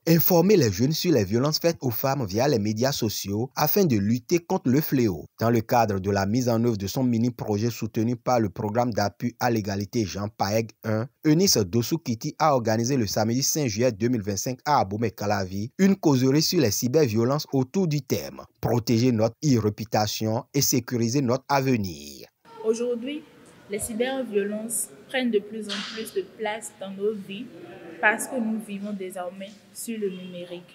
informer les jeunes sur les violences faites aux femmes via les médias sociaux afin de lutter contre le fléau. Dans le cadre de la mise en œuvre de son mini-projet soutenu par le programme d'appui à l'égalité Jean Paeg 1, Eunice Dossou-Kiti a organisé le samedi 5 juillet 2025 à Abomey-Calavi une causerie sur les cyberviolences autour du thème « Protéger notre e-réputation et sécuriser notre avenir ». Aujourd'hui, les cyberviolences prennent de plus en plus de place dans nos vies parce que nous vivons désormais sur le numérique.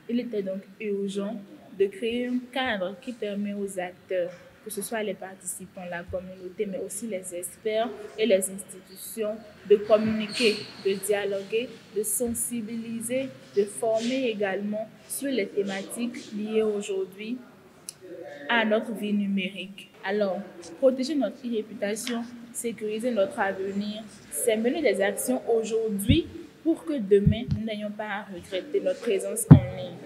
Il était donc urgent de créer un cadre qui permet aux acteurs, que ce soit les participants, la communauté, mais aussi les experts et les institutions, de communiquer, de dialoguer, de sensibiliser, de former également sur les thématiques liées aujourd'hui à notre vie numérique. Alors, protéger notre e-réputation, sécuriser notre avenir, c'est mener des actions aujourd'hui pour que demain, nous n'ayons pas à regretter notre présence en ligne.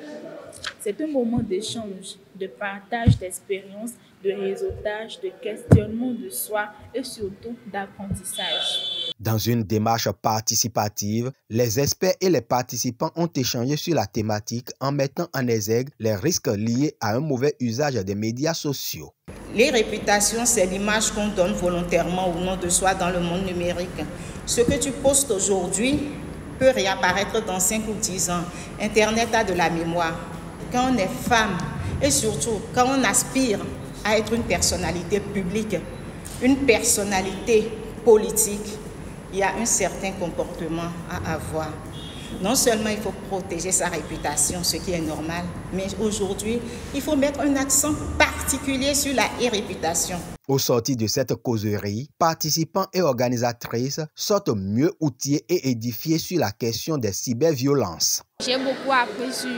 C'est un moment d'échange, de partage d'expériences, de réseautage, de questionnement de soi et surtout d'apprentissage. Dans une démarche participative, les experts et les participants ont échangé sur la thématique en mettant en exergue les risques liés à un mauvais usage des médias sociaux. Les réputations, c'est l'image qu'on donne volontairement au nom de soi dans le monde numérique. Ce que tu postes aujourd'hui peut réapparaître dans 5 ou 10 ans. Internet a de la mémoire. Quand on est femme et surtout quand on aspire à être une personnalité publique, une personnalité politique, il y a un certain comportement à avoir. Non seulement il faut protéger sa réputation, ce qui est normal, mais aujourd'hui, il faut mettre un accent particulier sur la réputation. Au sortir de cette causerie, participants et organisatrices sortent mieux outillés et édifiés sur la question des cyberviolences. J'ai beaucoup appris sur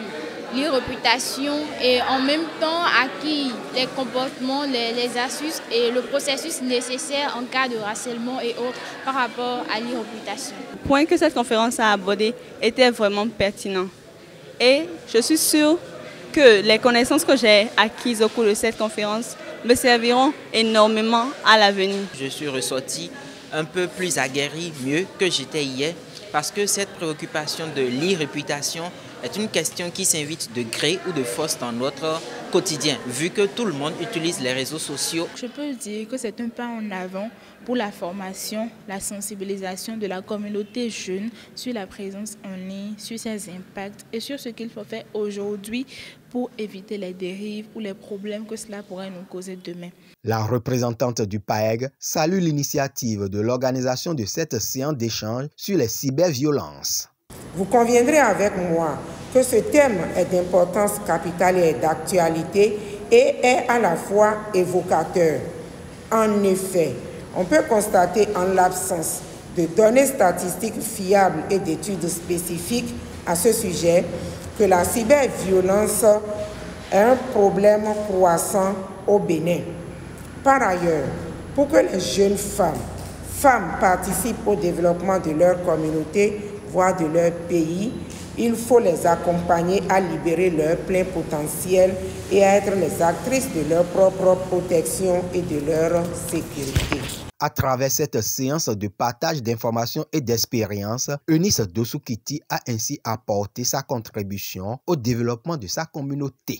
l'e-réputation et en même temps acquis les comportements, les astuces et le processus nécessaire en cas de harcèlement et autres par rapport à l'e-réputation. Le point que cette conférence a abordé était vraiment pertinent et je suis sûre que les connaissances que j'ai acquises au cours de cette conférence me serviront énormément à l'avenir. Je suis ressorti un peu plus aguerri, mieux que j'étais hier, parce que cette préoccupation de l'e-réputation est une question qui s'invite de gré ou de force dans notre quotidien, vu que tout le monde utilise les réseaux sociaux. Je peux dire que c'est un pas en avant pour la formation, la sensibilisation de la communauté jeune sur la présence en ligne, sur ses impacts et sur ce qu'il faut faire aujourd'hui pour éviter les dérives ou les problèmes que cela pourrait nous causer demain. La représentante du PAEG salue l'initiative de l'organisation de cette séance d'échange sur les cyberviolences. Vous conviendrez avec moi que ce thème est d'importance capitale et d'actualité et est à la fois évocateur. En effet, on peut constater en l'absence de données statistiques fiables et d'études spécifiques à ce sujet que la cyberviolence est un problème croissant au Bénin. Par ailleurs, pour que les jeunes femmes participent au développement de leur communauté, voire de leur pays, il faut les accompagner à libérer leur plein potentiel et à être les actrices de leur propre protection et de leur sécurité. À travers cette séance de partage d'informations et d'expériences, Eunice Dossou-Kiti a ainsi apporté sa contribution au développement de sa communauté.